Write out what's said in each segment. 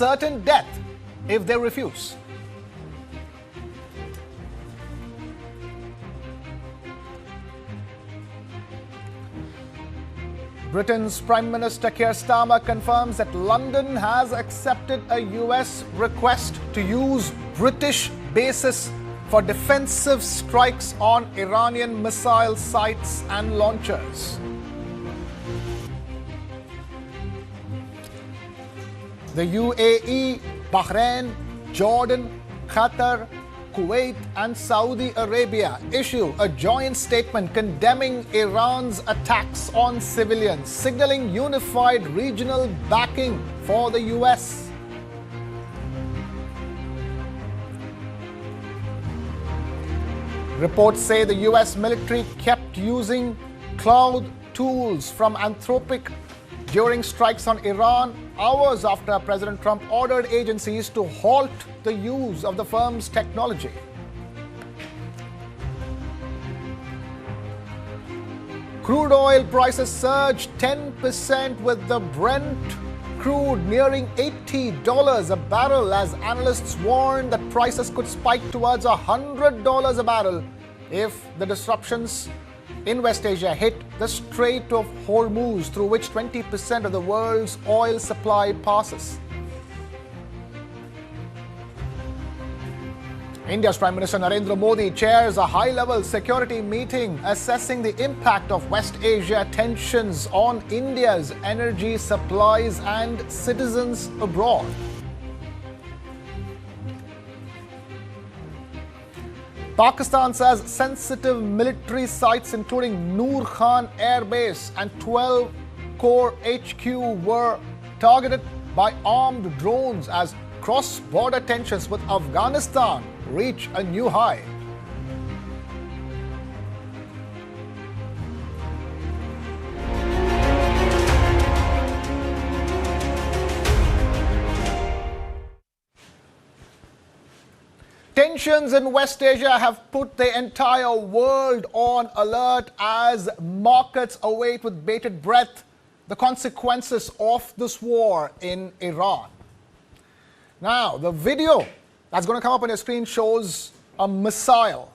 certain death if they refuse. Britain's Prime Minister Keir Starmer confirms that London has accepted a US request to use British bases for defensive strikes on Iranian missile sites and launchers. The UAE, Bahrain, Jordan, Qatar, Kuwait and Saudi Arabia issue a joint statement condemning Iran's attacks on civilians, signaling unified regional backing for the US. Reports say the US military kept using cloud tools from Anthropic during strikes on Iran hours after President Trump ordered agencies to halt the use of the firm's technology. Crude oil prices surged 10% with the Brent crude nearing $80 a barrel as analysts warned that prices could spike towards $100 a barrel if the disruptions in West Asia hit the Strait of Hormuz, through which 20% of the world's oil supply passes. India's Prime Minister Narendra Modi chairs a high-level security meeting assessing the impact of West Asia tensions on India's energy supplies and citizens abroad. Pakistan says sensitive military sites including Noor Khan Air Base and 12 Corps HQ were targeted by armed drones as cross-border tensions with Afghanistan reach a new high. Tensions in West Asia have put the entire world on alert as markets await with bated breath the consequences of this war in Iran. Now, the video that's going to come up on your screen shows a missile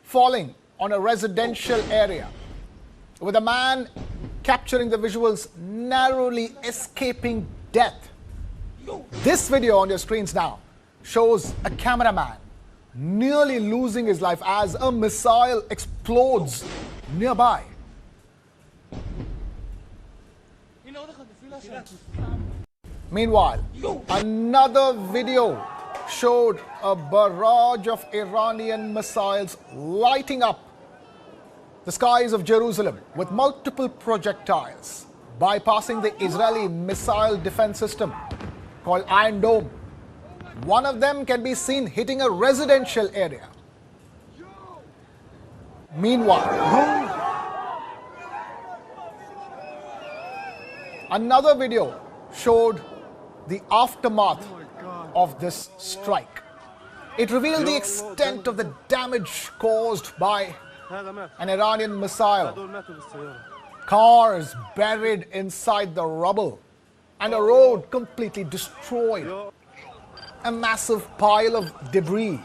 falling on a residential area, with a man capturing the visuals narrowly escaping death. This video on your screens now shows a cameraman nearly losing his life as a missile explodes nearby. Meanwhile, another video showed a barrage of Iranian missiles lighting up the skies of Jerusalem with multiple projectiles, bypassing the Israeli missile defense system called Iron Dome. One of them can be seen hitting a residential area. Meanwhile, another video showed the aftermath of this strike. It revealed the extent of the damage caused by an Iranian missile. Cars buried inside the rubble and a road completely destroyed. A massive pile of debris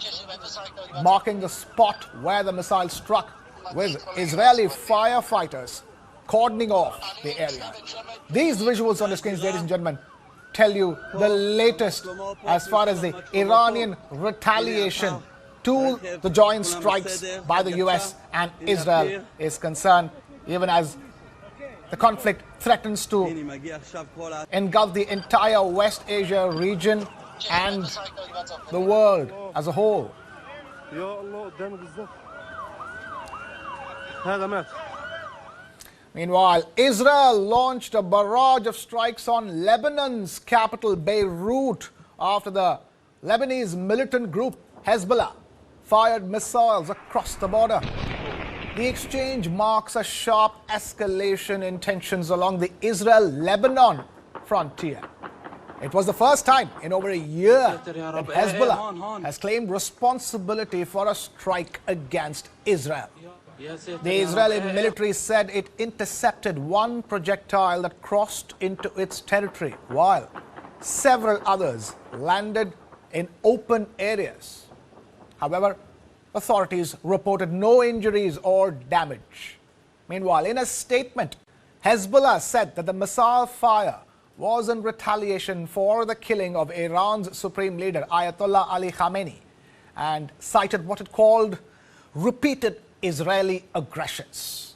marking the spot where the missile struck, with Israeli firefighters cordoning off the area. These visuals on the screens, ladies and gentlemen, tell you the latest as far as the Iranian retaliation to the joint strikes by the US and Israel is concerned, even as the conflict threatens to engulf the entire West Asia region and the world as a whole. Meanwhile, Israel launched a barrage of strikes on Lebanon's capital, Beirut, after the Lebanese militant group Hezbollah fired missiles across the border. The exchange marks a sharp escalation in tensions along the Israel-Lebanon frontier. It was the first time in over a year that Hezbollah has claimed responsibility for a strike against Israel. The Israeli military said it intercepted one projectile that crossed into its territory, while Several others landed in open areas. However, authorities reported no injuries or damage. Meanwhile, in a statement, Hezbollah said that the missile fire was in retaliation for the killing of Iran's supreme leader, Ayatollah Ali Khamenei, and cited what it called repeated Israeli aggressions.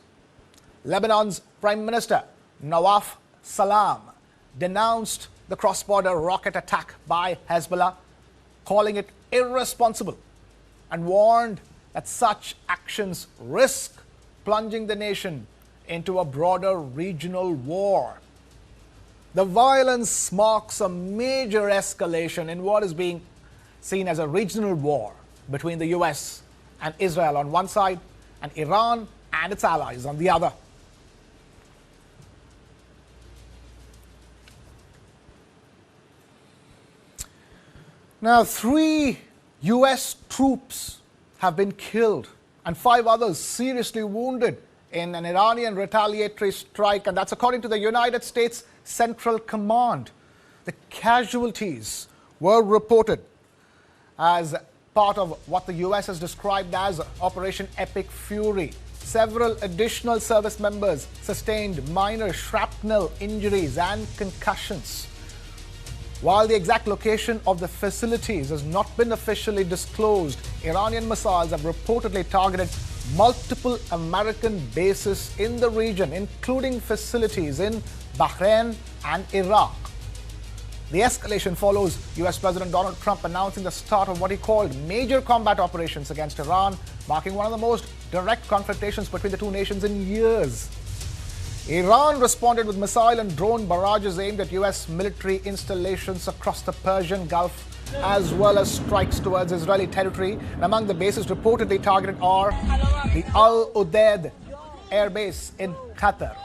Lebanon's Prime Minister Nawaf Salam denounced the cross-border rocket attack by Hezbollah, calling it irresponsible, and warned that such actions risk plunging the nation into a broader regional war. The violence marks a major escalation in what is being seen as a regional war between the US and Israel on one side and Iran and its allies on the other. Now, 3 US troops have been killed and 5 others seriously wounded in an Iranian retaliatory strike, and that's according to the United States Central Command. The casualties were reported as part of what the US has described as Operation Epic Fury. Several additional service members sustained minor shrapnel injuries and concussions. While the exact location of the facilities has not been officially disclosed, Iranian missiles have reportedly targeted multiple American bases in the region, including facilities in Bahrain and Iraq. The escalation follows US President Donald Trump announcing the start of what he called major combat operations against Iran, marking one of the most direct confrontations between the two nations in years. Iran responded with missile and drone barrages aimed at US military installations across the Persian Gulf, as well as strikes towards Israeli territory. And among the bases reportedly targeted are the Al Udeid Air Base in Qatar,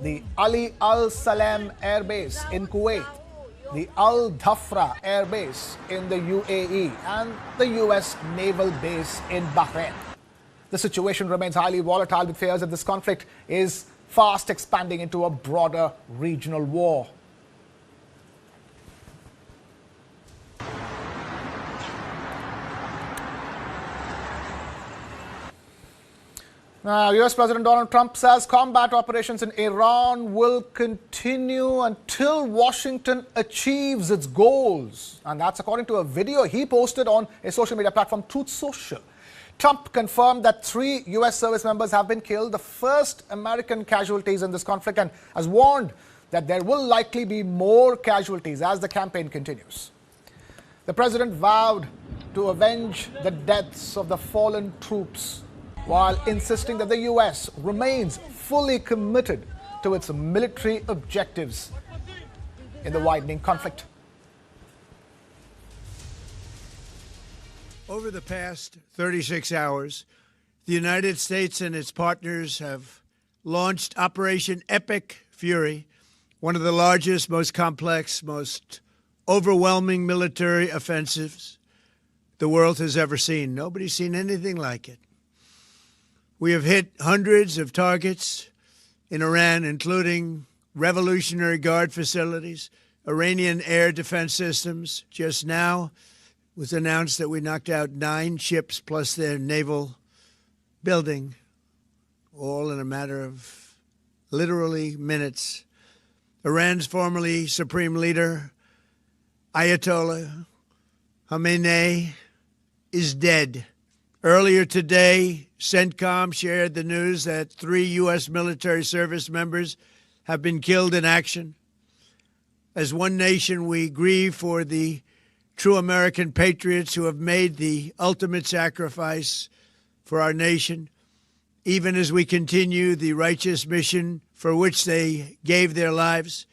the Ali Al Salem Air Base in Kuwait, the Al Dhafra Air Base in the UAE, and the US Naval Base in Bahrain. The situation remains highly volatile, with fears that this conflict is fast expanding into a broader regional war. Now, US President Donald Trump says combat operations in Iran will continue until Washington achieves its goals. And that's according to a video he posted on a social media platform, Truth Social. Trump confirmed that 3 US service members have been killed, the first American casualties in this conflict, and has warned that there will likely be more casualties as the campaign continues. The president vowed to avenge the deaths of the fallen troops, while insisting that the US remains fully committed to its military objectives in the widening conflict. Over the past 36 hours, the United States and its partners have launched Operation Epic Fury, one of the largest, most complex, most overwhelming military offensives the world has ever seen. Nobody's seen anything like it. We have hit hundreds of targets in Iran, including Revolutionary Guard facilities, Iranian air defense systems. Just now, it was announced that we knocked out 9 ships plus their naval building, all in a matter of literally minutes. Iran's formerly supreme leader, Ayatollah Khamenei, is dead. Earlier today, CENTCOM shared the news that 3 U.S. military service members have been killed in action. As one nation, we grieve for the true American patriots who have made the ultimate sacrifice for our nation, even as we continue the righteous mission for which they gave their lives.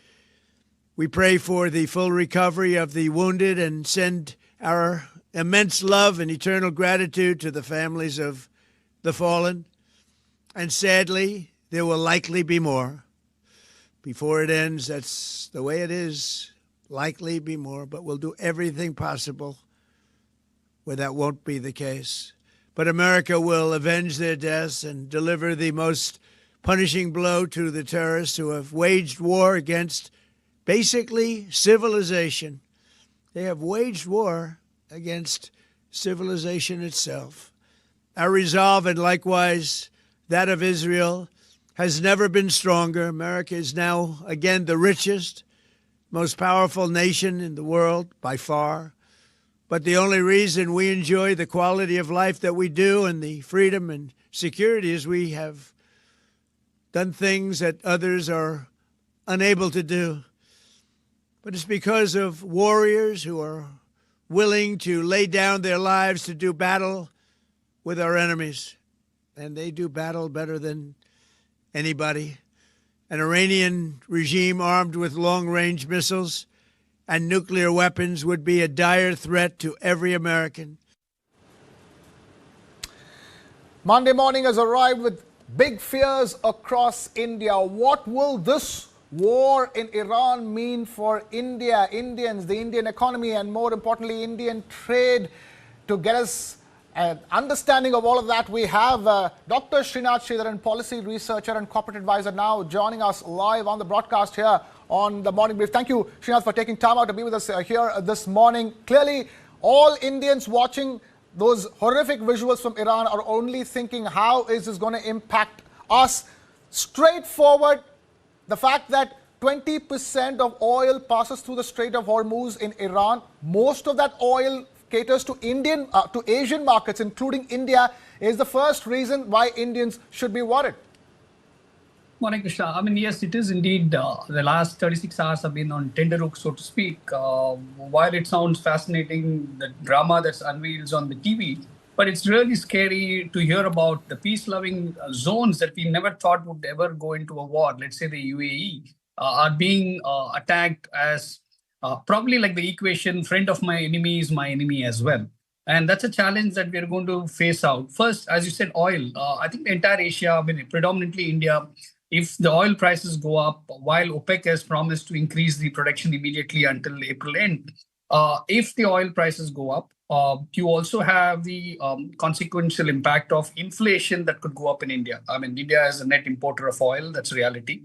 We pray for the full recovery of the wounded and send our immense love and eternal gratitude to the families of the fallen. And sadly, there will likely be more. Before it ends, that's the way it is. Likely be more, but we'll do everything possible where that won't be the case. But America will avenge their deaths and deliver the most punishing blow to the terrorists who have waged war against basically civilization. They have waged war against civilization itself. Our resolve, and likewise that of Israel, has never been stronger. America is now, again, the richest, most powerful nation in the world by far. But the only reason we enjoy the quality of life that we do and the freedom and security is we have done things that others are unable to do. But it's because of warriors who are willing to lay down their lives to do battle with our enemies. And they do battle better than anybody. An Iranian regime armed with long-range missiles and nuclear weapons would be a dire threat to every American. Monday morning has arrived with big fears across India. What will this war in Iran mean for India, Indians, the Indian economy, and more importantly, Indian trade? To get us an understanding of all of that, we have Dr. Srinath Sridharan, policy researcher and corporate advisor, now joining us live on the broadcast here on the Morning Brief. Thank you, Srinath, for taking time out to be with us here this morning. Clearly, all Indians watching those horrific visuals from Iran are only thinking, how is this going to impact us? Straightforward, the fact that 20% of oil passes through the Strait of Hormuz in Iran, most of that oil caters to to Asian markets, including India, is the first reason why Indians should be worried. Morning, Krishna. I mean, yes, it is indeed. The last 36 hours have been on tenterhook, so to speak. While it sounds fascinating, the drama that's unveiled on the TV, but it's really scary to hear about the peace-loving zones that we never thought would ever go into a war. Let's say the UAE are being attacked as probably like the equation, friend of my enemy is my enemy as well. And that's a challenge that we are going to face out. First, as you said, oil. I think the entire Asia, I mean, predominantly India, if the oil prices go up, while OPEC has promised to increase the production immediately until April end, if the oil prices go up, you also have the consequential impact of inflation that could go up in India. I mean, India is a net importer of oil. That's reality.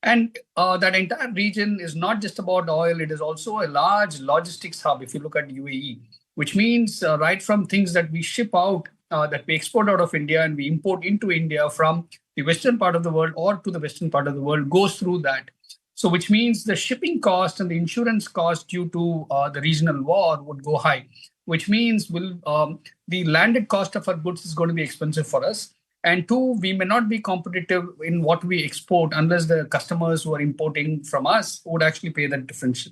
And that entire region is not just about oil. It is also a large logistics hub, if you look at UAE, which means right from things that we ship out, that we export out of India and we import into India from the western part of the world or to the western part of the world goes through that. So which means the shipping cost and the insurance cost due to the regional war would go high, which means the landed cost of our goods is going to be expensive for us. And two, we may not be competitive in what we export unless the customers who are importing from us would actually pay that differential.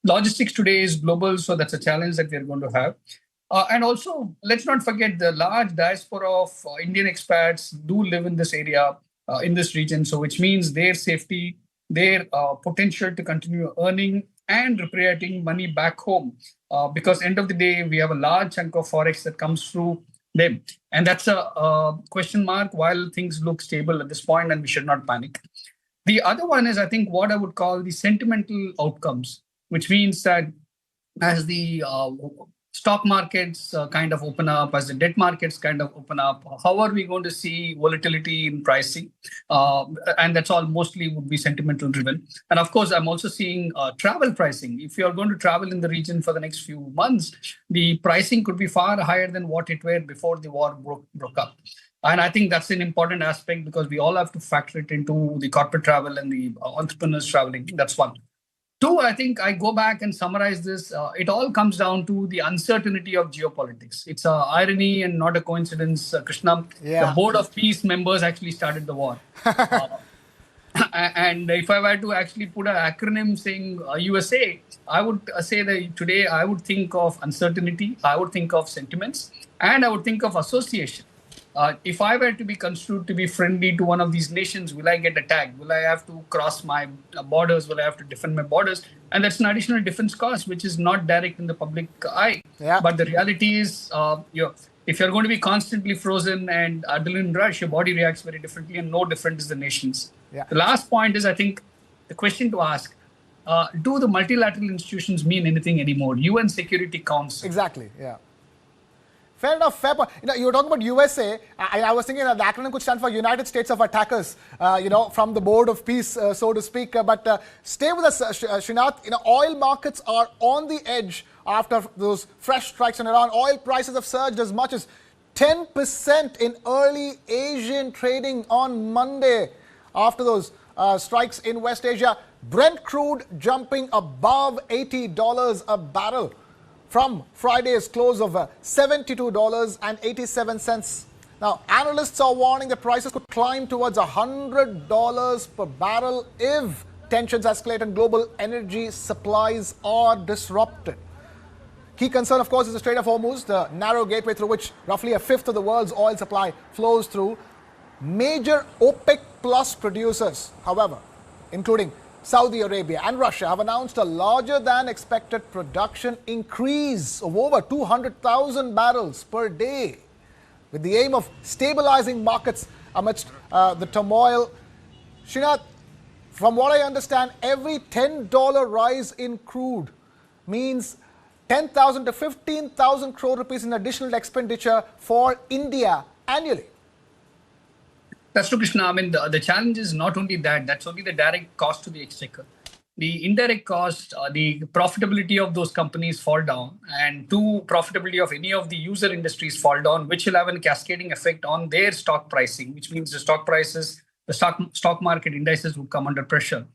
Logistics today is global, so that's a challenge that we're going to have. And also, let's not forget the large diaspora of Indian expats do live in this area, in this region. So which means their safety, their potential to continue earning and repatriating money back home. Because end of the day, we have a large chunk of forex that comes through them. And that's a question mark while things look stable at this point and we should not panic. The other one is, I think, what I would call the sentimental outcomes, which means that as the stock markets kind of open up, as the debt markets kind of open up, how are we going to see volatility in pricing? And that's all mostly would be sentimental driven. And of course, I'm also seeing travel pricing. If you're going to travel in the region for the next few months, the pricing could be far higher than what it were before the war broke up. And I think that's an important aspect because we all have to factor it into the corporate travel and the entrepreneurs traveling. That's one. Two, I think I go back and summarize this. It all comes down to the uncertainty of geopolitics. It's an irony and not a coincidence, Krishna. Yeah. The Board of Peace members actually started the war. And if I were to actually put an acronym saying USA, I would say that today I would think of uncertainty, I would think of sentiments, and I would think of association. If I were to be construed to be friendly to one of these nations, will I get attacked? Will I have to cross my borders? Will I have to defend my borders? And that's an additional defense cost, which is not direct in the public eye. Yeah. But the reality is, if you're going to be constantly frozen and adrenaline rush, your body reacts very differently, and no different is the nations. Yeah. The last point is, I think, the question to ask, do the multilateral institutions mean anything anymore? UN Security Council. Exactly, yeah. Fair enough, fair point. You were talking about USA. I was thinking that the acronym could stand for United States of Attackers, from the Board of Peace, so to speak. But stay with us, Srinath. Oil markets are on the edge after those fresh strikes in Iran. Oil prices have surged as much as 10% in early Asian trading on Monday after those strikes in West Asia. Brent crude jumping above $80 a barrel from Friday's close of $72.87. Now, analysts are warning that prices could climb towards $100 per barrel if tensions escalate and global energy supplies are disrupted. Key concern, of course, is the Strait of Hormuz, the narrow gateway through which roughly a fifth of the world's oil supply flows through. Major OPEC plus producers, however, including Saudi Arabia and Russia, have announced a larger than expected production increase of over 200,000 barrels per day, with the aim of stabilizing markets amidst the turmoil. Srinath, from what I understand, every $10 rise in crude means 10,000 to 15,000 crore rupees in additional expenditure for India annually. That's true, Krishna. I mean, the challenge is not only that, that's only the direct cost to the exchequer. The indirect cost, the profitability of those companies fall down, and profitability of any of the user industries fall down, which will have a cascading effect on their stock pricing, which means the stock prices, the stock market indices will come under pressure.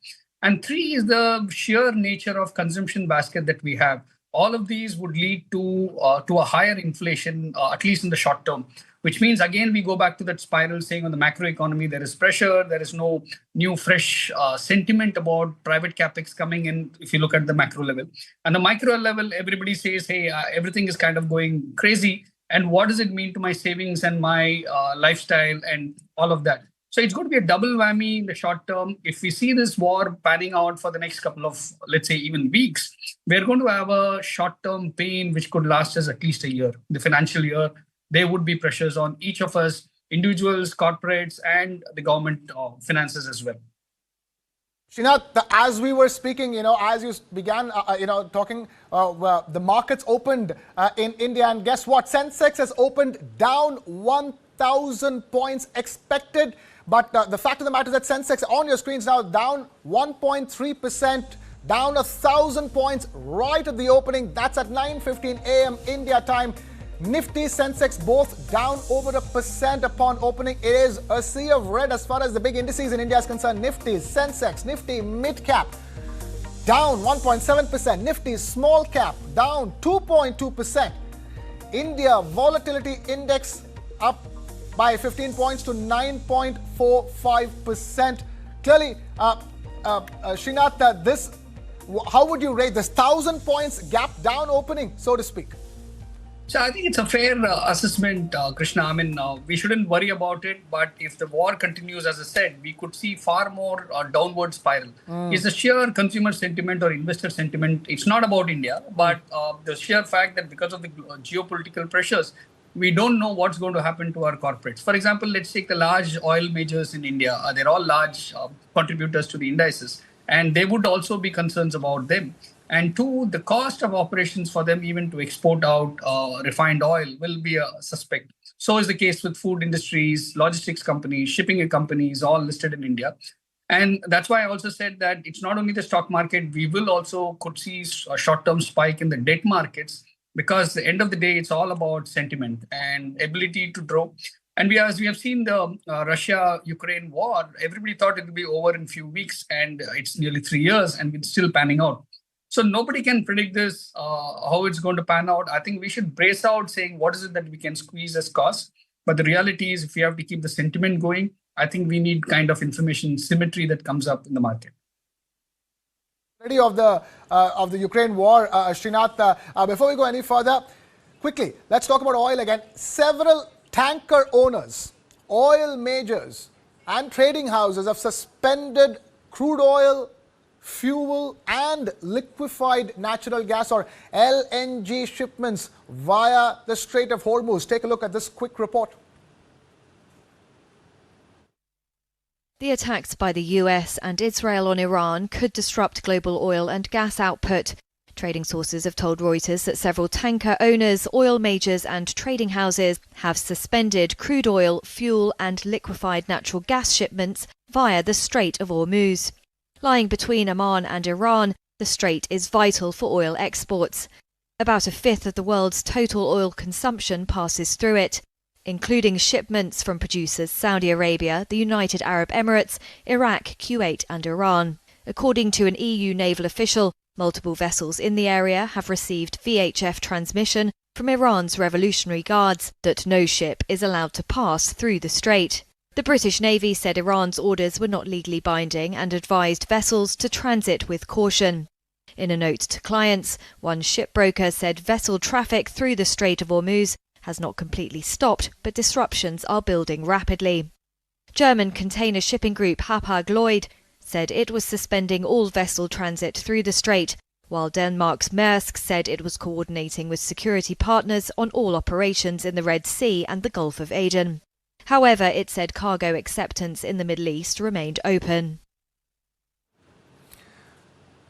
And three is the sheer nature of consumption basket that we have. All of these would lead to a higher inflation, at least in the short term, which means, again, we go back to that spiral saying on the macroeconomy, there is pressure, there is no new fresh sentiment about private capex coming in if you look at the macro level. And the micro level, everybody says, hey, everything is kind of going crazy. And what does it mean to my savings and my lifestyle and all of that? So it's going to be a double whammy in the short term. If we see this war panning out for the next couple of, let's say, even weeks, we're going to have a short-term pain which could last us at least a year. The financial year, there would be pressures on each of us, individuals, corporates, and the government finances as well. Srinath, as we were speaking, as you began, talking, the markets opened in India, and guess what? Sensex has opened down 1,000 points expected. But the fact of the matter is that Sensex on your screens now down 1.3%, down 1,000 points right at the opening. That's at 9:15 a.m. India time. Nifty, Sensex both down over 1% upon opening. It is a sea of red as far as the big indices in India is concerned. Nifty, Sensex, Nifty mid cap down 1.7%. Nifty small cap down 2.2%. India volatility index up by 15 points to 9.45%. Clearly, Srinath, how would you rate this 1,000 points gap down opening, so to speak? So I think it's a fair assessment, Krishna. I mean, we shouldn't worry about it. But if the war continues, as I said, we could see far more downward spiral. It's the sheer consumer sentiment or investor sentiment. It's not about India, but the sheer fact that because of the geopolitical pressures, we don't know what's going to happen to our corporates. For example, let's take the large oil majors in India. They're all large contributors to the indices, and there would also be concerns about them. And two, the cost of operations for them even to export out refined oil will be a suspect. So is the case with food industries, logistics companies, shipping companies, all listed in India. And that's why I also said that it's not only the stock market, we will also could see a short-term spike in the debt markets, because at the end of the day, it's all about sentiment and ability to draw. And as we have seen the Russia-Ukraine war, everybody thought it would be over in a few weeks, and it's nearly 3 years, and it's still panning out. So nobody can predict this, how it's going to pan out. I think we should brace out saying what is it that we can squeeze as cost. But the reality is, if we have to keep the sentiment going, I think we need kind of information symmetry that comes up in the market. Of the Ukraine war, Srinath, before we go any further, quickly, let's talk about oil again. Several tanker owners, oil majors, and trading houses have suspended crude oil, fuel, and liquefied natural gas, or LNG, shipments via the Strait of Hormuz. Take a look at this quick report. The attacks by the US and Israel on Iran could disrupt global oil and gas output. Trading sources have told Reuters that several tanker owners, oil majors and trading houses have suspended crude oil, fuel and liquefied natural gas shipments via the Strait of Hormuz. Lying between Oman and Iran, the strait is vital for oil exports. About a fifth of the world's total oil consumption passes through it, including shipments from producers Saudi Arabia, the United Arab Emirates, Iraq, Kuwait and Iran. According to an EU naval official, multiple vessels in the area have received VHF transmission from Iran's Revolutionary Guards that no ship is allowed to pass through the strait. The British Navy said Iran's orders were not legally binding and advised vessels to transit with caution. In a note to clients, one shipbroker said vessel traffic through the Strait of Hormuz has not completely stopped, but disruptions are building rapidly. German container shipping group Hapag-Lloyd said it was suspending all vessel transit through the strait, while Denmark's Maersk said it was coordinating with security partners on all operations in the Red Sea and the Gulf of Aden. However, it said cargo acceptance in the Middle East remained open.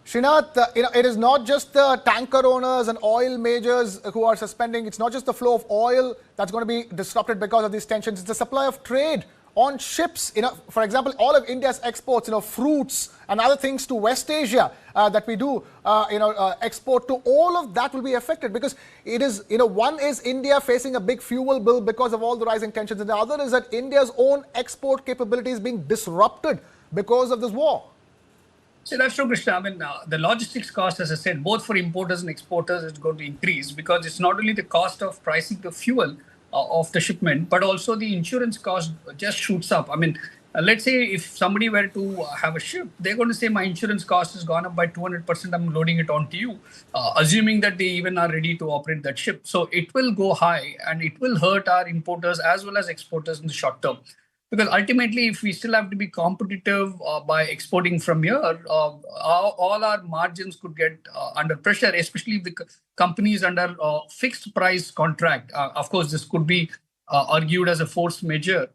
Srinath, it is not just the tanker owners and oil majors who are suspending. It's not just the flow of oil that's going to be disrupted because of these tensions. It's the supply of trade on ships. For example, all of India's exports, fruits and other things to West Asia that we do, export to, all of that will be affected because it is, one is India facing a big fuel bill because of all the rising tensions, and the other is that India's own export capabilities being disrupted because of this war. So that's true, Krishna. I mean, the logistics cost, as I said, both for importers and exporters is going to increase because it's not only the cost of pricing the fuel of the shipment, but also the insurance cost just shoots up. I mean, let's say if somebody were to have a ship, they're going to say my insurance cost has gone up by 200%. I'm loading it onto you, assuming that they even are ready to operate that ship. So it will go high and it will hurt our importers as well as exporters in the short term. Because ultimately, if we still have to be competitive by exporting from here, all our margins could get under pressure, especially if the companies under fixed price contract. Of course, this could be argued as a force majeure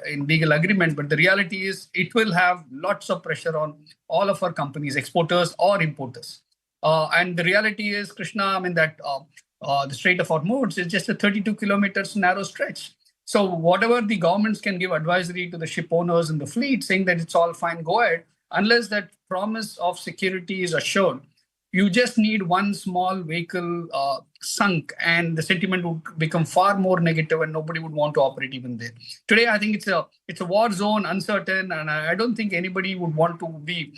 in legal agreement, but the reality is it will have lots of pressure on all of our companies, exporters or importers. And the reality is, Krishna, I mean that the Strait of Hormuz is just a 32 kilometers narrow stretch. So whatever the governments can give advisory to the ship owners and the fleet saying that it's all fine, go ahead, unless that promise of security is assured. You just need one small vehicle sunk and the sentiment would become far more negative and nobody would want to operate even there. Today, I think it's a war zone, uncertain, and I don't think anybody would want to be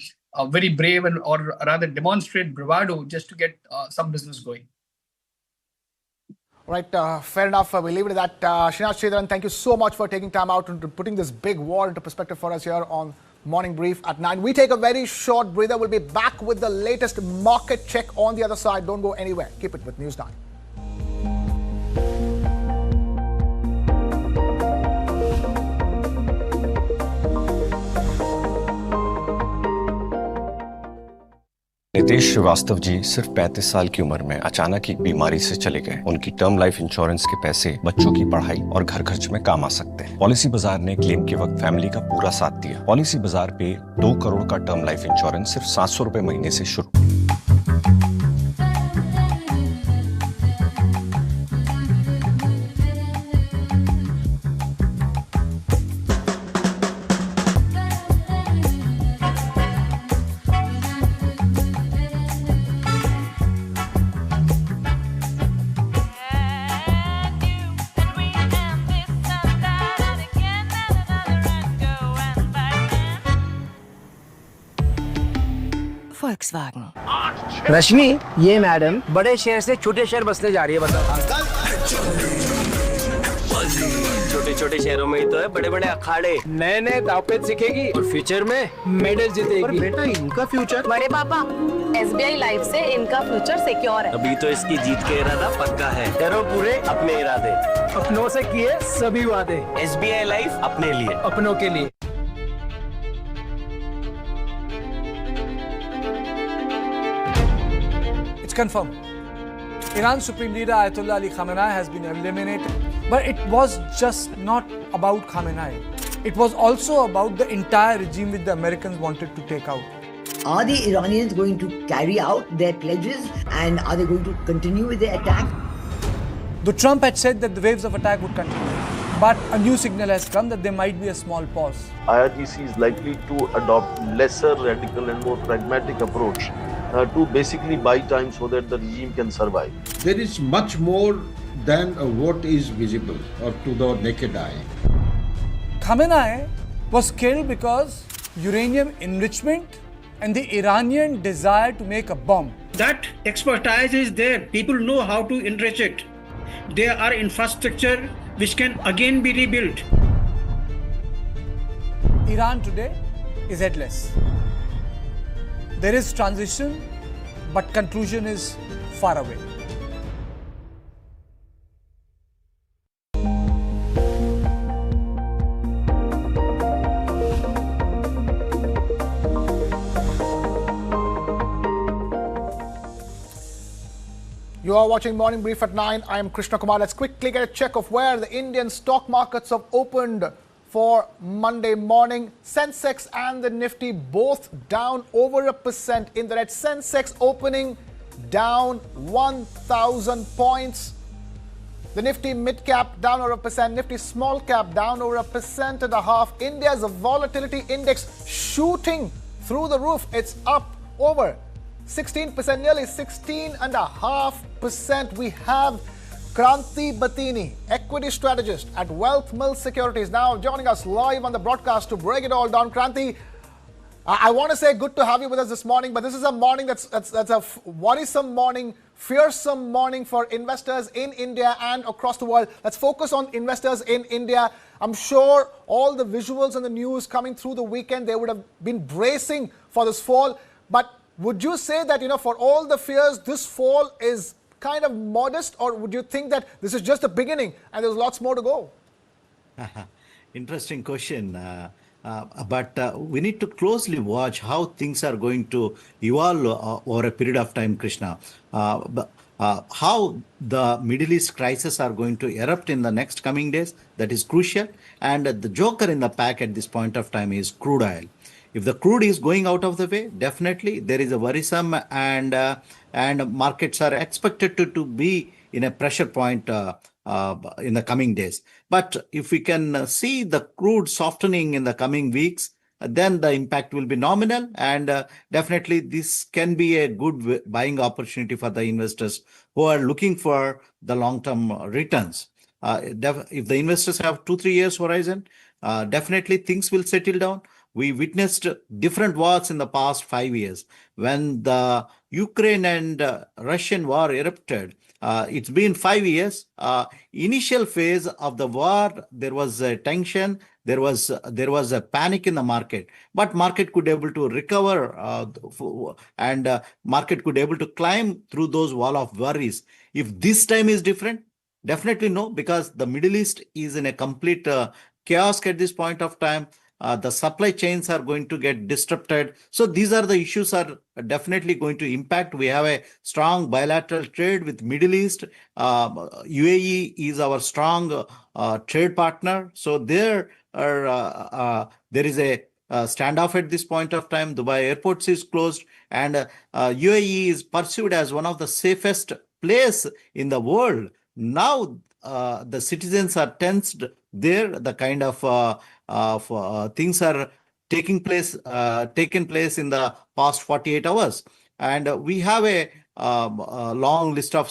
very brave or rather demonstrate bravado just to get some business going. Right, fair enough. We'll leave it at that. Srinath Sridharan, thank you so much for taking time out and putting this big war into perspective for us here on Morning Brief at 9. We take a very short breather. We'll be back with the latest market check on the other side. Don't go anywhere. Keep it with News 9. Nitesh Srivastava ji सिर्फ 35 साल की उम्र में अचानक एक बीमारी से चले गए। उनकी टर्म लाइफ इंश्योरेंस के पैसे बच्चों की पढ़ाई और घर खर्च में काम आ सकते हैं। पॉलिसी बाजार ने क्लेम के वक्त फैमिली का पूरा साथ दिया। पॉलिसी बाजार पे 2 करोड़ का टर्म लाइफ इंश्योरेंस सिर्फ 700 रुपए महीने से शुरू। रश्मि, ये मैडम बड़े शहर से छोटे शहर बसने जा रही है। बताओ छोटे छोटे शहरों में ही तो है बड़े बड़े अखाड़े। नए नए दावपेच सीखेगी और फ्यूचर में मेडल जीतेगी। पर बेटा, इनका फ्यूचर? बड़े पापा, SBI लाइफ से इनका फ्यूचर सिक्योर है। अभी तो इसकी जीत का इरादा पक्का है। करो पूरे अपने इरादे, अपनों से किए सभी वादे। SBI लाइफ अपने लिए, अपनों के लिए। Confirmed. Iran's Supreme Leader Ayatollah Ali Khamenei has been eliminated. But it was just not about Khamenei. It was also about the entire regime which the Americans wanted to take out. Are the Iranians going to carry out their pledges, and are they going to continue with their attack? Though Trump had said that the waves of attack would continue, but a new signal has come that there might be a small pause. IRGC is likely to adopt lesser radical and more pragmatic approach to basically buy time so that the regime can survive. There is much more than what is visible or to the naked eye. Khamenei was killed because uranium enrichment and the Iranian desire to make a bomb. That expertise is there. People know how to enrich it. There are infrastructure which can again be rebuilt. Iran today is headless. There is transition, but conclusion is far away. You are watching Morning Brief at 9. I am Krishna Kumar. Let's quickly get a check of where the Indian stock markets have opened for Monday morning. Sensex and the Nifty both down over 1% in the red. Sensex opening down 1,000 points. The Nifty mid cap down over 1%. Nifty small cap down over 1.5%. India's volatility index shooting through the roof. It's up over 16%, nearly 16.5%. We have Kranti Batini, equity strategist at Wealth Mill Securities, now joining us live on the broadcast to break it all down. Kranti, I want to say good to have you with us this morning, but this is a morning that's a worrisome morning, fearsome morning for investors in India and across the world. Let's focus on investors in India. I'm sure all the visuals and the news coming through the weekend, they would have been bracing for this fall. But would you say that, for all the fears, this fall is kind of modest, or would you think that this is just the beginning and there's lots more to go? Interesting question. But we need to closely watch how things are going to evolve over a period of time, Krishna. How the Middle East crisis are going to erupt in the next coming days, that is crucial. And the joker in the pack at this point of time is crude oil. If the crude is going out of the way, definitely there is a worrisome, and markets are expected to be in a pressure point in the coming days. But if we can see the crude softening in the coming weeks, then the impact will be nominal, and definitely this can be a good buying opportunity for the investors who are looking for the long-term returns. If the investors have 2-3 years horizon, definitely things will settle down. We witnessed different wars in the past 5 years. When the Ukraine and Russian war erupted, it's been 5 years. Initial phase of the war, there was a tension, there was a panic in the market, but market could able to recover and market could able to climb through those wall of worries. If this time is different, definitely no, because the Middle East is in a complete chaos at this point of time. The supply chains are going to get disrupted. So these are the issues are definitely going to impact. We have a strong bilateral trade with Middle East. UAE is our strong trade partner. So there is a standoff at this point of time. Dubai airports is closed, and UAE is perceived as one of the safest place in the world. Now the citizens are tensed there. The kind of things are taken place in the past 48 hours, and we have a long list of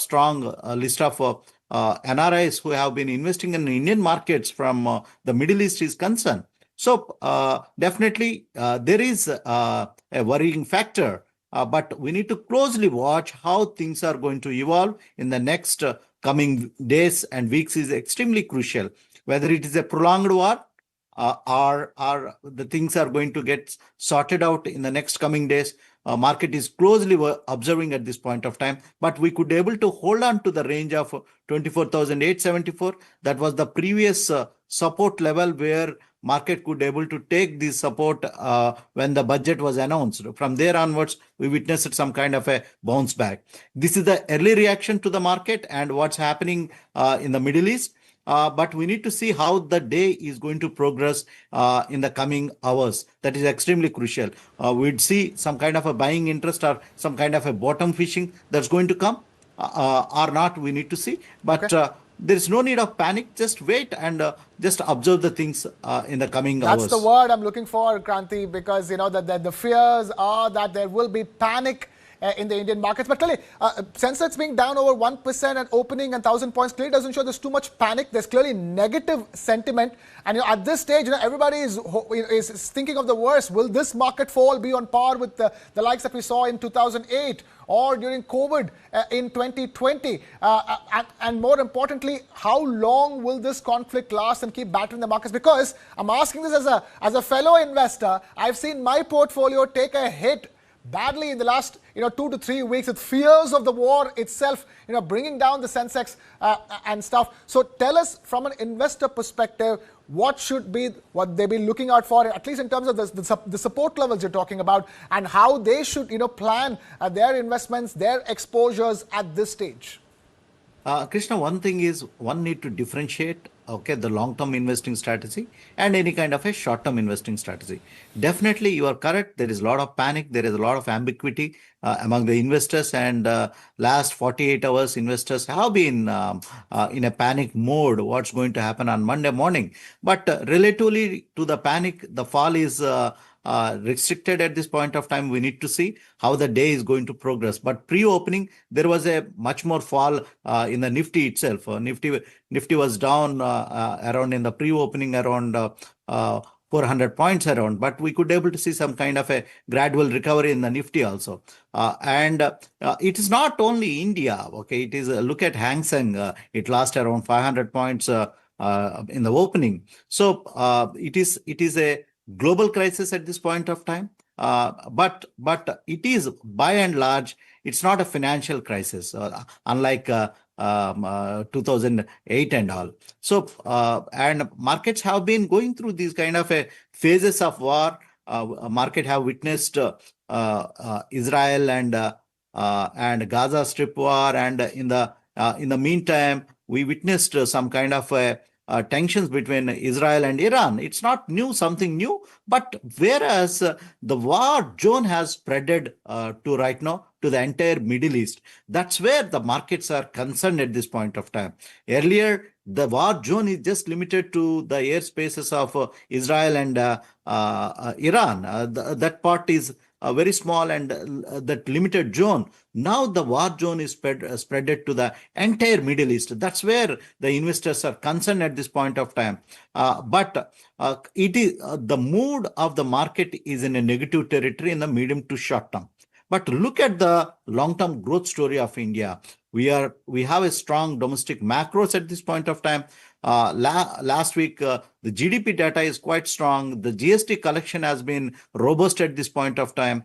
NRIs who have been investing in Indian markets from the Middle East is concerned. So definitely there is a worrying factor, but we need to closely watch how things are going to evolve in the next coming days and weeks is extremely crucial. Whether it is a prolonged war, or the things are going to get sorted out in the next coming days. Market is closely observing at this point of time, but we could be able to hold on to the range of 24,874. That was the previous support level where market could be able to take this support when the budget was announced. From there onwards, we witnessed some kind of a bounce back. This is the early reaction to the market and what's happening in the Middle East. but we need to see how the day is going to progress in the coming hours. That is extremely crucial. We'd see some kind of a buying interest or some kind of a bottom fishing that's going to come or not, we need to see. But there is no need of panic. Just wait and just observe the things in the coming hours. That's the word I'm looking for, Kranti, because that the fears are that there will be panic in the Indian markets. But clearly, Sensex being down over 1% and opening and 1,000 points clearly doesn't show there's too much panic. There's clearly negative sentiment. And at this stage, everybody is thinking of the worst. Will this market fall be on par with the likes that we saw in 2008 or during COVID in 2020? And more importantly, how long will this conflict last and keep battering the markets? Because I'm asking this as a fellow investor. I've seen my portfolio take a hit badly in the last 2 to 3 weeks with fears of the war itself bringing down the Sensex and stuff. So tell us from an investor perspective, what they be looking out for, at least in terms of the support levels you're talking about, and how they should plan their investments, their exposures at this stage. Krishna, one thing is one need to differentiate the long-term investing strategy and any kind of a short-term investing strategy. Definitely, you are correct. There is a lot of panic. There is a lot of ambiguity among the investors, and last 48 hours, investors have been in a panic mode. What's going to happen on Monday morning? But relatively to the panic, the fall is restricted at this point of time. We need to see how the day is going to progress. But pre-opening, there was a much more fall in the Nifty itself. Nifty was down around in the pre-opening around 400 points around, but we could able to see some kind of a gradual recovery in the Nifty also. And it is not only India. It is look at Hang Seng. It lost around 500 points in the opening. So it is a global crisis at this point of time, but it is by and large, it's not a financial crisis, unlike 2008 and all. So and markets have been going through these kind of phases of war. Market have witnessed Israel and Gaza Strip war, and in the meantime, we witnessed some kind of tensions between Israel and Iran. It's not something new, but whereas the war zone has spreaded to right now to the entire Middle East, that's where the markets are concerned at this point of time. Earlier, the war zone is just limited to the airspaces of Israel and Iran. That part is very small and that limited zone. Now the war zone is spreaded to the entire Middle East. That's where the investors are concerned at this point of time. But it is the mood of the market is in a negative territory in the medium to short term. But look at the long-term growth story of India. We have a strong domestic macros at this point of time. Last week, the GDP data is quite strong. The GST collection has been robust at this point of time.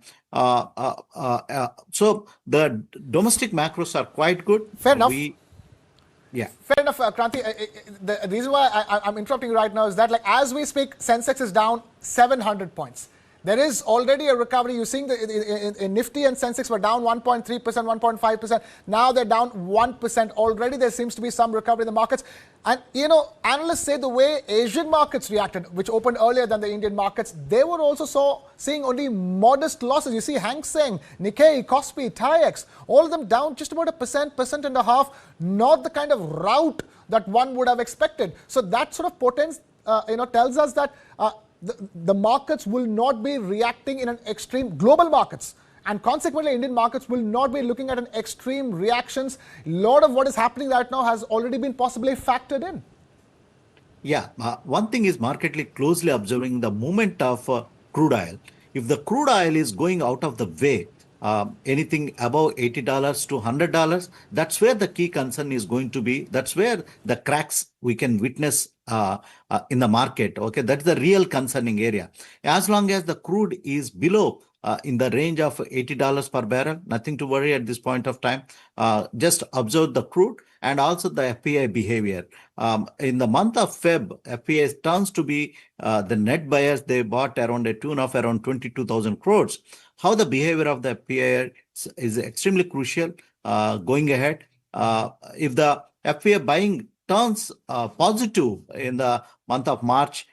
So the domestic macros are quite good. Fair enough. Fair enough, Kranti. The reason why I'm interrupting you right now is that, as we speak, Sensex is down 700 points. There is already a recovery. You're seeing in Nifty and Sensex were down 1.3%, 1.5%. Now they're down 1%. Already there seems to be some recovery in the markets. And, analysts say the way Asian markets reacted, which opened earlier than the Indian markets, they were also seeing only modest losses. You see Hang Seng, Nikkei, Kospi, TAIEX, all of them down just about 1.5%, not the kind of rout that one would have expected. So that sort of portends, tells us that the markets will not be reacting in an extreme, global markets, and consequently Indian markets will not be looking at an extreme reactions. A lot of what is happening right now has already been possibly factored in. One thing is markedly closely observing the movement of crude oil. If the crude oil is going out of the way, anything above $80 to $100, that's where the key concern is going to be. That's where the cracks we can witness in the market. That's the real concerning area. As long as the crude is below in the range of $80 per barrel, nothing to worry at this point of time. Just observe the crude and also the FPI behavior. In the month of Feb, FPI turns to be the net buyers. They bought around a tune of around 22,000 crores. How the behavior of the FPI is extremely crucial going ahead. If the FPI buying turns positive in the month of March,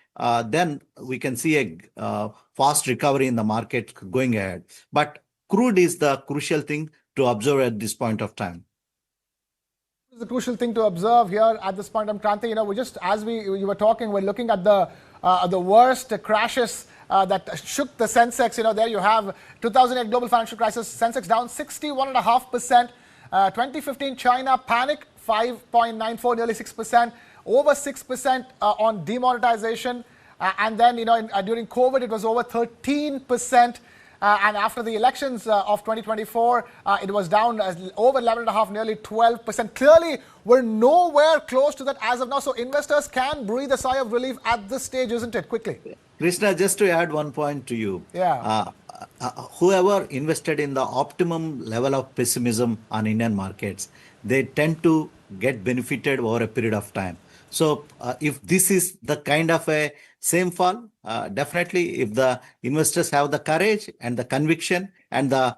then we can see a fast recovery in the market going ahead. But crude is the crucial thing to observe at this point of time. The crucial thing to observe here at this point, Kranti, we just, as you were talking, we're looking at the worst crashes that shook the Sensex. There you have 2008 global financial crisis, Sensex down 61.5%. 2015 China panic, 5.94, nearly 6%, over 6% on demonetization. And then, during COVID, it was over 13%. And after the elections of 2024, it was down over 11.5, nearly 12%. Clearly, we're nowhere close to that as of now. So investors can breathe a sigh of relief at this stage, isn't it? Quickly. Krishna, just to add one point to you. Yeah. Whoever invested in the optimum level of pessimism on Indian markets, they tend to get benefited over a period of time. So if this is the kind of a same fall, definitely if the investors have the courage and the conviction and the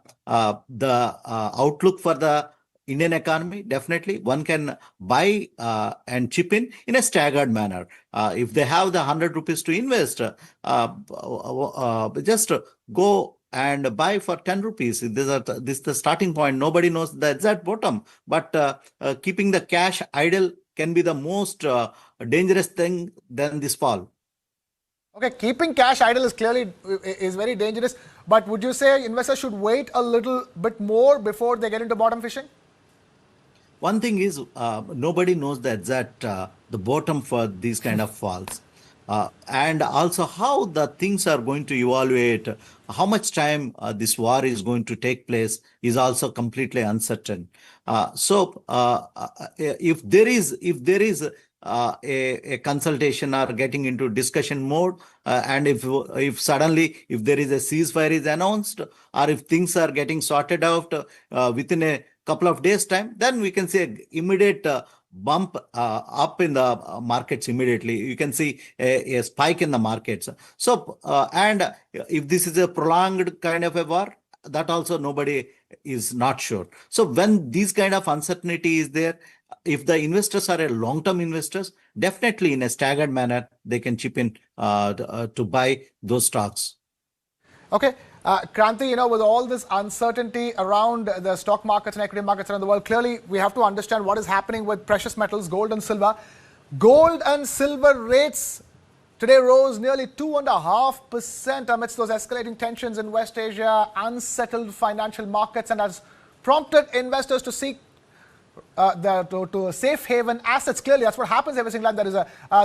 outlook for the Indian economy, definitely one can buy and chip in a staggered manner. If they have the 100 rupees to invest, just go and buy for 10 rupees. This is the starting point. Nobody knows the exact bottom, but keeping the cash idle can be the most dangerous thing than this fall. Okay, keeping cash idle is clearly very dangerous. But would you say investors should wait a little bit more before they get into bottom fishing? One thing is nobody knows the exact the bottom for these kind of falls. And also how the things are going to evaluate, how much time this war is going to take place is also completely uncertain. So if there is a consultation or getting into discussion mode, and if suddenly if there is a ceasefire is announced, or if things are getting sorted out within a couple of days time, then we can see an immediate bump up in the markets immediately. You can see a spike in the markets. So and if this is a prolonged kind of a war, that also nobody is not sure. So when these kind of uncertainty is there, if the investors are a long-term investors, definitely in a staggered manner, they can chip in to buy those stocks. Okay. Kranti, with all this uncertainty around the stock markets and equity markets around the world, clearly we have to understand what is happening with precious metals, gold and silver. Gold and silver rates today rose nearly 2.5% amidst those escalating tensions in West Asia, unsettled financial markets, and has prompted investors to seek to safe haven assets. Clearly, that's what happens every single time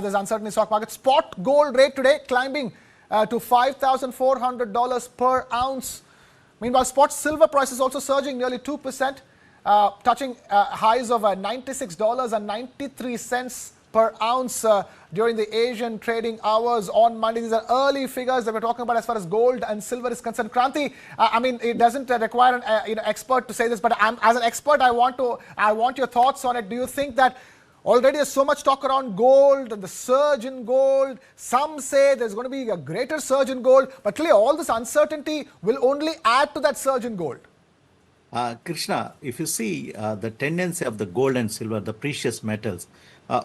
there's uncertainty in the stock market. Spot gold rate today climbing to $5,400 per ounce. Meanwhile, spot silver prices also surging nearly 2%, touching highs of $96.93 per ounce during the Asian trading hours on Monday. These are early figures that we're talking about as far as gold and silver is concerned. Kranti, it doesn't require an expert to say this, but as an expert, I want your thoughts on it. Do you think that already there's so much talk around gold and the surge in gold? Some say there's going to be a greater surge in gold, but clearly all this uncertainty will only add to that surge in gold. Krishna, if you see the tendency of the gold and silver, the precious metals,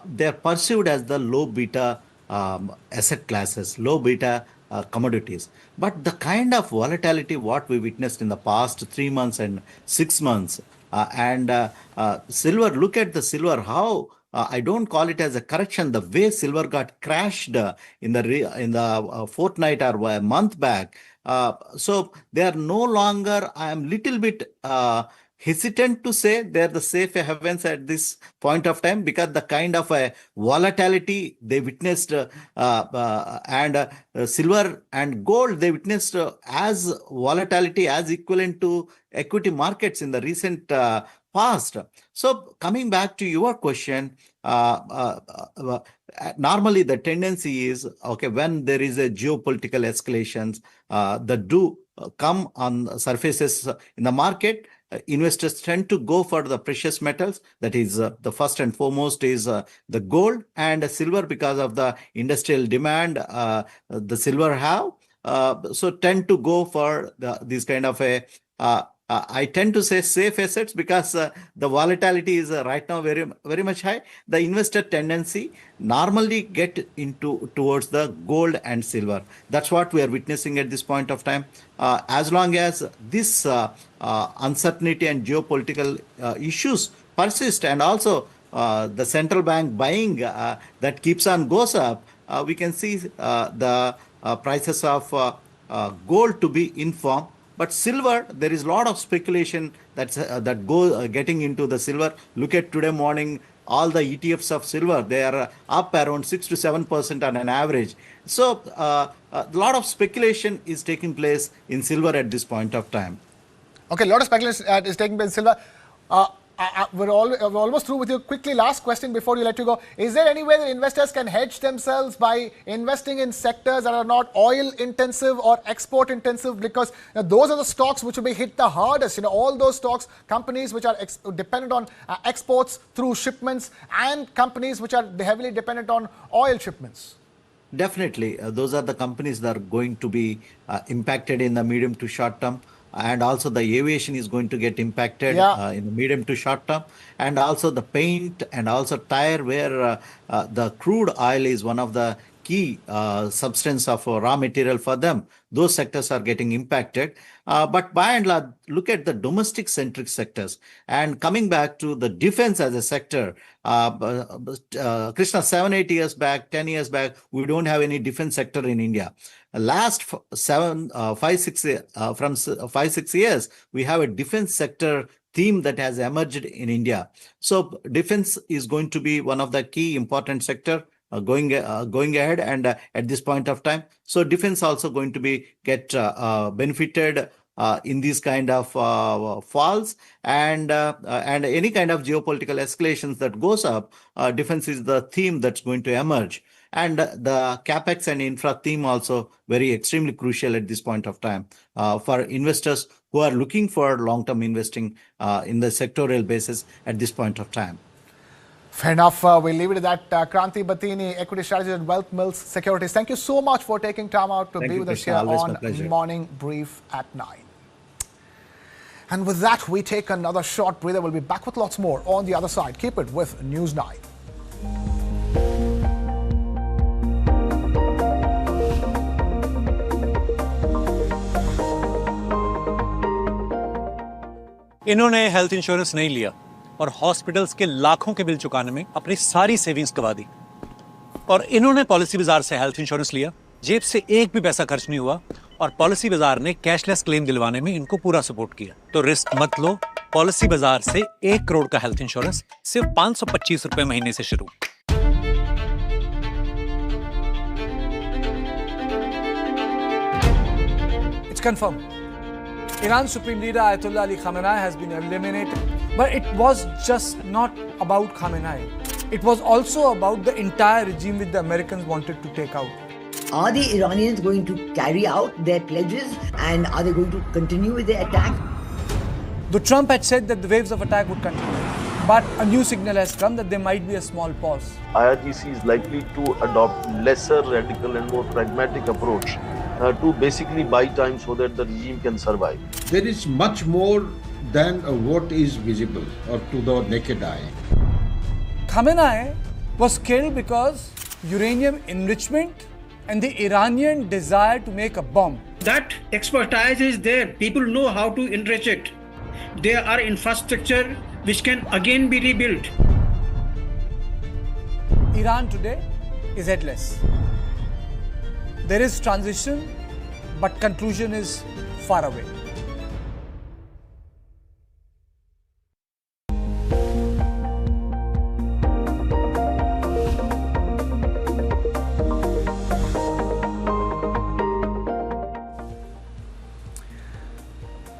they're perceived as the low beta asset classes, low beta commodities. But the kind of volatility what we witnessed in the past 3 months and 6 months, and silver, look at the silver, how I don't call it as a correction, the way silver got crashed in the fortnight or a month back. So they are no longer, I am little bit hesitant to say they're the safe havens at this point of time, because the kind of volatility they witnessed and silver and gold, they witnessed as volatility as equivalent to equity markets in the recent past. So coming back to your question, normally the tendency is, okay, when there is a geopolitical escalations that do come on surfaces in the market, investors tend to go for the precious metals. That is the first and foremost is the gold and silver, because of the industrial demand the silver have. So tend to go for these kind of I tend to say safe assets because the volatility is right now very much high. The investor tendency normally get into towards the gold and silver. That's what we are witnessing at this point of time. As long as this uncertainty and geopolitical issues persist, and also the central bank buying that keeps on goes up, we can see the prices of gold to be in form. But silver, there is a lot of speculation getting into the silver. Look at today morning, all the ETFs of silver, they are up around 6 to 7% on an average. So a lot of speculation is taking place in silver at this point of time. Okay, a lot of speculation is taking place in silver. We're almost through with you. Quickly, last question before you let you go. Is there any way that investors can hedge themselves by investing in sectors that are not oil intensive or export intensive? Because those are the stocks which will be hit the hardest. All those stocks, companies which are dependent on exports through shipments, and companies which are heavily dependent on oil shipments. Definitely. Those are the companies that are going to be impacted in the medium to short term. And also the aviation is going to get impacted in the medium to short term. And also the paint and also tire, where the crude oil is one of the key substance of raw material for them. Those sectors are getting impacted. But by and large, look at the domestic centric sectors. And coming back to the defense as a sector, Krishna, 7-8 years back, 10 years back, we don't have any defense sector in India. Last 5-6 years, we have a defense sector theme that has emerged in India. So defense is going to be one of the key important sector going ahead, and at this point of time. So defense also going to be get benefited in these kind of falls, and any kind of geopolitical escalations that goes up. Defense is the theme that's going to emerge. And the capex and infra theme also very extremely crucial at this point of time for investors who are looking for long-term investing in the sectorial basis at this point of time. Fair enough. We'll leave it at that. Kranti Batini, Equity Strategist at Wealth Mills Securities. Thank you so much for taking time out to be with us here on Morning Brief at 9. And with that, we take another short breather. We'll be back with lots more on the other side. Keep it with News 9. इन्होंने health insurance नहीं लिया और hospitals के लाखों के bill चुकाने में अपनी सारी सेविंग्स गवा दी। और इन्होंने पॉलिसी बाजार से हेल्थ इंश्योरेंस लिया, जेब से एक भी पैसा खर्च नहीं हुआ, और पॉलिसी बाजार ने कैशलेस क्लेम दिलवाने में इनको पूरा सपोर्ट किया। तो रिस्क मत लो, पॉलिसी बाजार से 1 करोड़ का हेल्थ इंश्योरेंस सिर्फ 525 रुपए महीने से शुरू। It's confirmed. Iran's Supreme Leader Ayatollah Ali Khamenei has been eliminated. But it was just not about Khamenei. It was also about the entire regime which the Americans wanted to take out. Are the Iranians going to carry out their pledges, and are they going to continue with their attack? Though Trump had said that the waves of attack would continue, but a new signal has come that there might be a small pause. IRGC is likely to adopt lesser radical and more pragmatic approach to basically buy time so that the regime can survive. There is much more than what is visible or to the naked eye. Khamenei was killed because uranium enrichment and the Iranian desire to make a bomb. That expertise is there. People know how to enrich it. There are infrastructure which can again be rebuilt. Iran today is headless. There is transition, but conclusion is far away.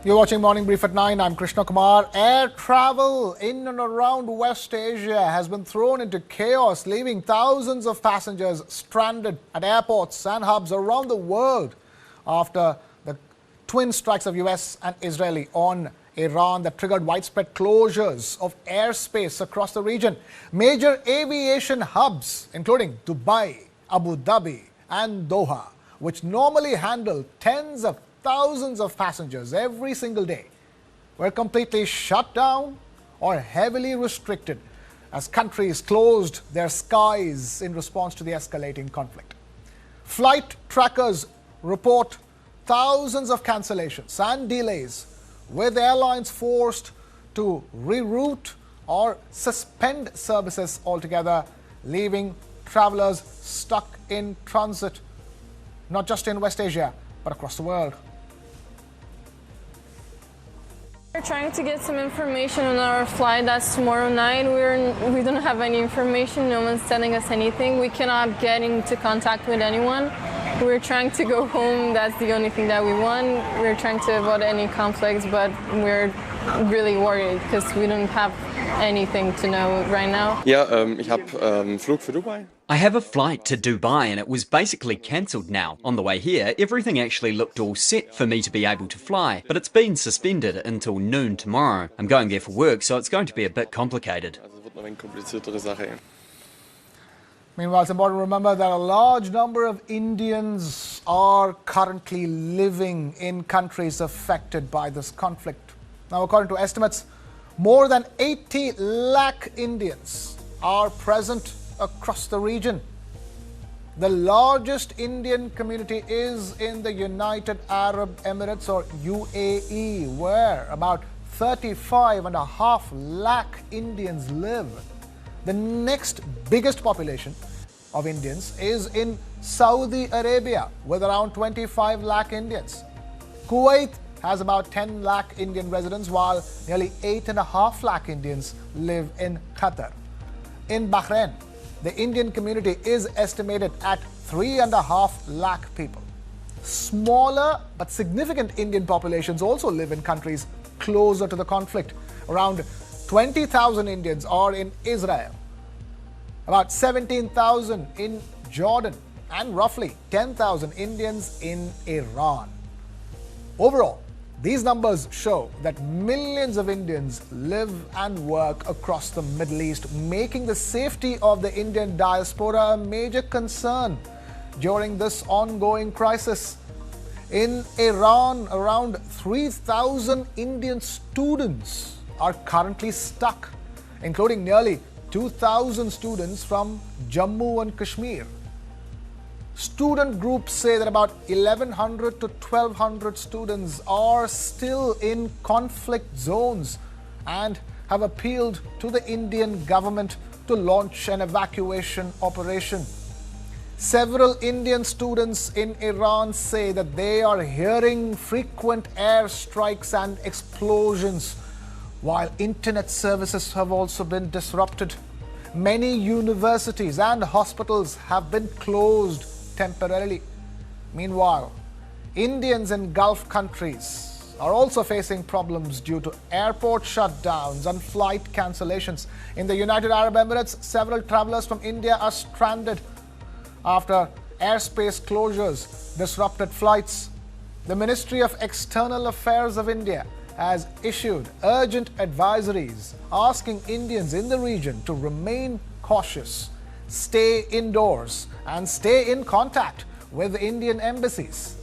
You're watching Morning Brief at 9. I'm Krishna Kumar. Air travel in and around West Asia has been thrown into chaos, leaving thousands of passengers stranded at airports and hubs around the world after the twin strikes of US and Israeli on Iran that triggered widespread closures of airspace across the region. Major aviation hubs, including Dubai, Abu Dhabi and Doha, which normally handle tens of thousands of passengers every single day, were completely shut down or heavily restricted as countries closed their skies in response to the escalating conflict. Flight trackers report thousands of cancellations and delays, with airlines forced to reroute or suspend services altogether, leaving travelers stuck in transit, not just in West Asia, but across the world. We're trying to get some information on our flight that's tomorrow night. We don't have any information. No one's telling us anything. We cannot get into contact with anyone. We're trying to go home. That's the only thing that we want. We're trying to avoid any conflicts, but we're really worried because we don't have anything to know right now. Ja, ich habe Flug für Dubai. I have a flight to Dubai and it was basically cancelled now. On the way here, everything actually looked all set for me to be able to fly, but it's been suspended until noon tomorrow. I'm going there for work, so it's going to be a bit complicated. Also wird noch eine kompliziertere Sache. Meanwhile, it's important to remember that a large number of Indians are currently living in countries affected by this conflict. Now, according to estimates, more than 80 lakh Indians are present across the region. The largest Indian community is in the United Arab Emirates, or UAE, where about 35.5 lakh Indians live. The next biggest population of Indians is in Saudi Arabia, with around 25 lakh Indians. Kuwait has about 10 lakh Indian residents, while nearly 8.5 lakh Indians live in Qatar. In Bahrain, the Indian community is estimated at 3.5 lakh people. Smaller but significant Indian populations also live in countries closer to the conflict. Around 20,000 Indians are in Israel, about 17,000 in Jordan, and roughly 10,000 Indians in Iran. Overall, these numbers show that millions of Indians live and work across the Middle East, making the safety of the Indian diaspora a major concern during this ongoing crisis. In Iran, around 3,000 Indian students are currently stuck, including nearly 2,000 students from Jammu and Kashmir. Student groups say that about 1,100 to 1,200 students are still in conflict zones and have appealed to the Indian government to launch an evacuation operation. Several Indian students in Iran say that they are hearing frequent airstrikes and explosions, while internet services have also been disrupted. Many universities and hospitals have been closed temporarily. Meanwhile, Indians in Gulf countries are also facing problems due to airport shutdowns and flight cancellations. In the United Arab Emirates, several travelers from India are stranded after airspace closures disrupted flights. The Ministry of External Affairs of India has issued urgent advisories asking Indians in the region to remain cautious, stay indoors, and stay in contact with Indian embassies.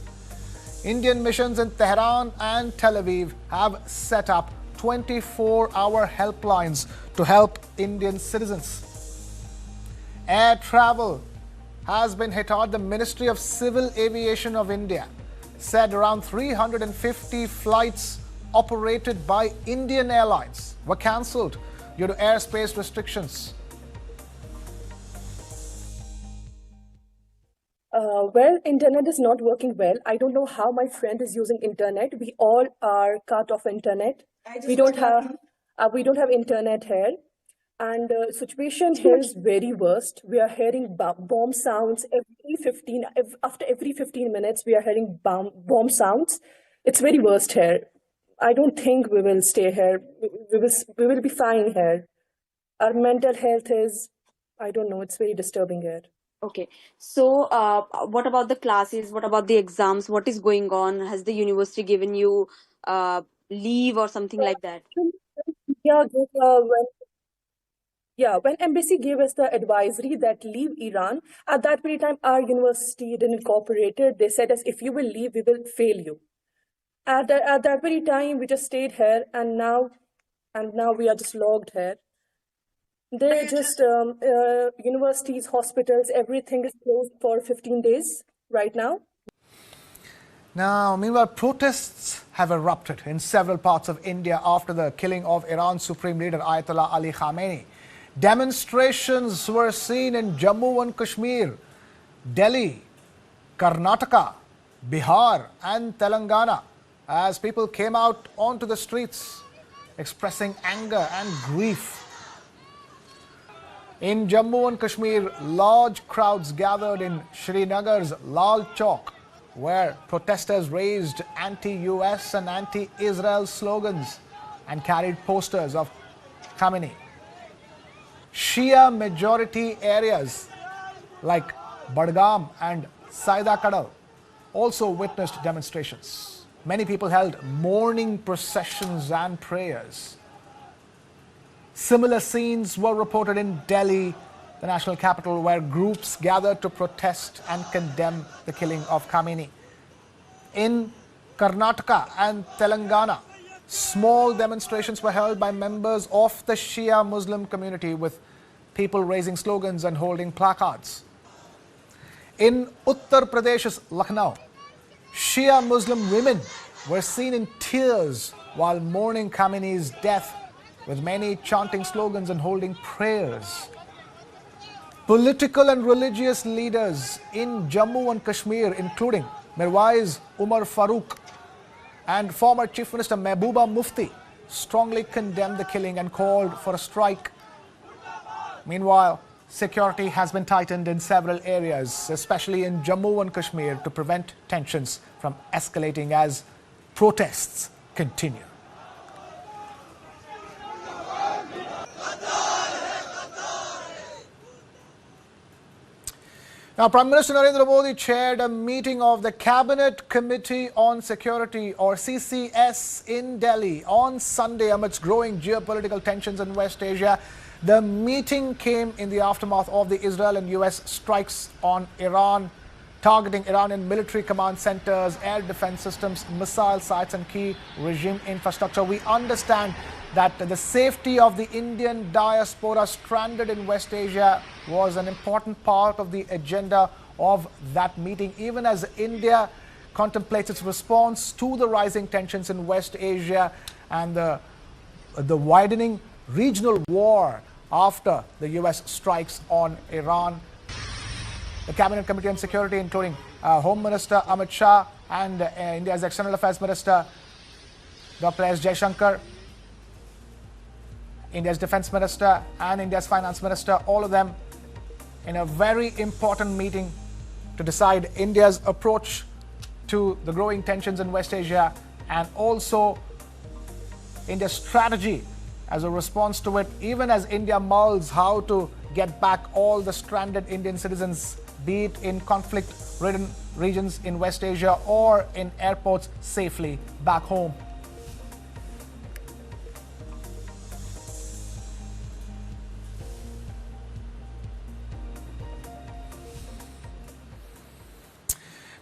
Indian missions in Tehran and Tel Aviv have set up 24-hour helplines to help Indian citizens. Air travel has been hit hard. The Ministry of Civil Aviation of India said around 350 flights operated by Indian airlines were cancelled due to airspace restrictions. Well, internet is not working well. I don't know how my friend is using internet. We all are cut off internet. We don't have internet here, and situation here is very worst. We are hearing bomb sounds after every 15 minutes. We are hearing bomb sounds. It's very worst here. I don't think we will stay here. We will be fine here. Our mental health is, I don't know, it's very disturbing here. Okay, so what about the classes? What about the exams? What is going on? Has the university given you leave or something like that? When embassy gave us the advisory that leave Iran, at that period of time, our university didn't cooperate. They said us, if you will leave, we will fail you. At that very time, we just stayed here, and now we are just logged here. They just universities, hospitals, everything is closed for 15 days right now. Now, meanwhile, protests have erupted in several parts of India after the killing of Iran's Supreme Leader Ayatollah Ali Khamenei. Demonstrations were seen in Jammu and Kashmir, Delhi, Karnataka, Bihar and Telangana as people came out onto the streets expressing anger and grief. In Jammu and Kashmir, large crowds gathered in Srinagar's Lal Chowk, where protesters raised anti-US and anti-Israel slogans and carried posters of Khamenei. Shia majority areas like Badgam and Saidakadal also witnessed demonstrations. Many people held mourning processions and prayers. Similar scenes were reported in Delhi, the national capital, where groups gathered to protest and condemn the killing of Khamenei. In Karnataka and Telangana, small demonstrations were held by members of the Shia Muslim community, with people raising slogans and holding placards. In Uttar Pradesh's Lucknow, Shia Muslim women were seen in tears while mourning Khamenei's death, with many chanting slogans and holding prayers. Political and religious leaders in Jammu and Kashmir, including Mirwais Umar Farooq and former Chief Minister Mehbooba Mufti, strongly condemned the killing and called for a strike. Meanwhile, security has been tightened in several areas, especially in Jammu and Kashmir, to prevent tensions from escalating as protests continue. Now, Prime Minister Narendra Modi chaired a meeting of the Cabinet Committee on Security, or CCS, in Delhi on Sunday amidst growing geopolitical tensions in West Asia. The meeting came in the aftermath of the Israel and US strikes on Iran, targeting Iranian military command centers, air defense systems, missile sites and key regime infrastructure. We understand that the safety of the Indian diaspora stranded in West Asia was an important part of the agenda of that meeting, even as India contemplates its response to the rising tensions in West Asia and the widening regional war after the US strikes on Iran. The Cabinet Committee on Security, including Home Minister Amit Shah and India's External Affairs Minister Dr. S. Jaishankar, India's Defense Minister and India's Finance Minister, all of them in a very important meeting to decide India's approach to the growing tensions in West Asia and also India's strategy as a response to it, even as India mulls how to get back all the stranded Indian citizens, be it in conflict-ridden regions in West Asia or in airports, safely back home.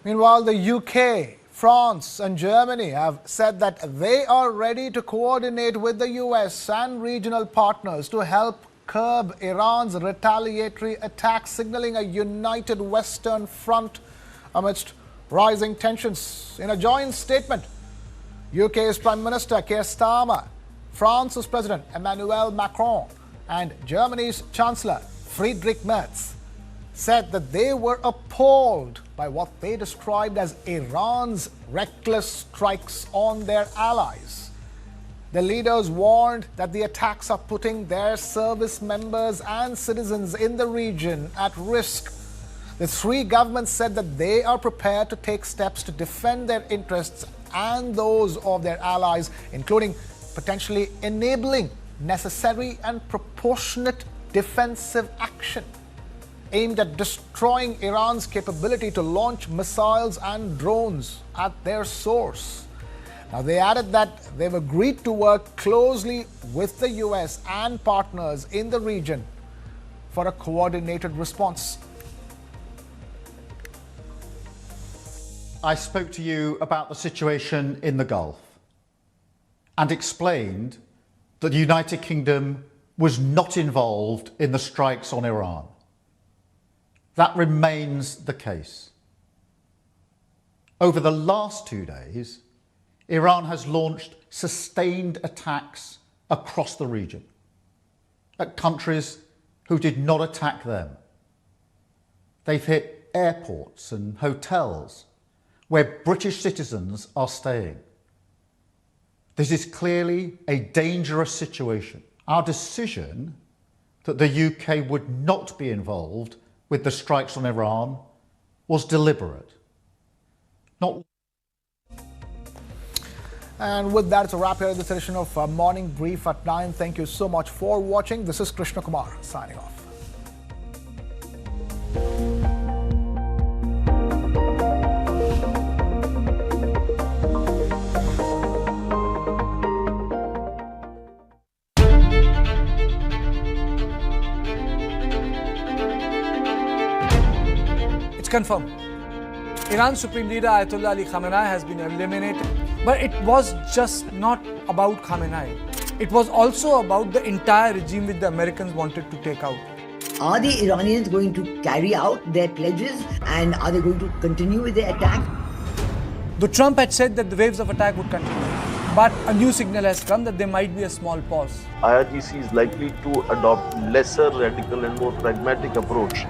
Meanwhile, the UK, France and Germany have said that they are ready to coordinate with the US and regional partners to help curb Iran's retaliatory attacks, signaling a united Western front amidst rising tensions. In a joint statement, UK's Prime Minister Keir Starmer, France's President Emmanuel Macron and Germany's Chancellor Friedrich Merz said that they were appalled by what they described as Iran's reckless strikes on their allies. The leaders warned that the attacks are putting their service members and citizens in the region at risk. The three governments said that they are prepared to take steps to defend their interests and those of their allies, including potentially enabling necessary and proportionate defensive action aimed at destroying Iran's capability to launch missiles and drones at their source. Now, they added that they've agreed to work closely with the US and partners in the region for a coordinated response. I spoke to you about the situation in the Gulf and explained that the United Kingdom was not involved in the strikes on Iran. That remains the case. Over the last 2 days, Iran has launched sustained attacks across the region at countries who did not attack them. They've hit airports and hotels where British citizens are staying. This is clearly a dangerous situation. Our decision that the UK would not be involved with the strikes on Iran was deliberate. And with that, it's a wrap here in this edition of Morning Brief at 9. Thank you so much for watching. This is Krishna Kumar signing off. It's confirmed. Iran's Supreme Leader Ayatollah Ali Khamenei has been eliminated. But it was just not about Khamenei. It was also about the entire regime which the Americans wanted to take out. Are the Iranians going to carry out their pledges, and are they going to continue with their attack? Though Trump had said that the waves of attack would continue, but a new signal has come that there might be a small pause. IRGC is likely to adopt lesser radical and more pragmatic approach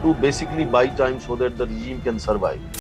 to basically buy time so that the regime can survive.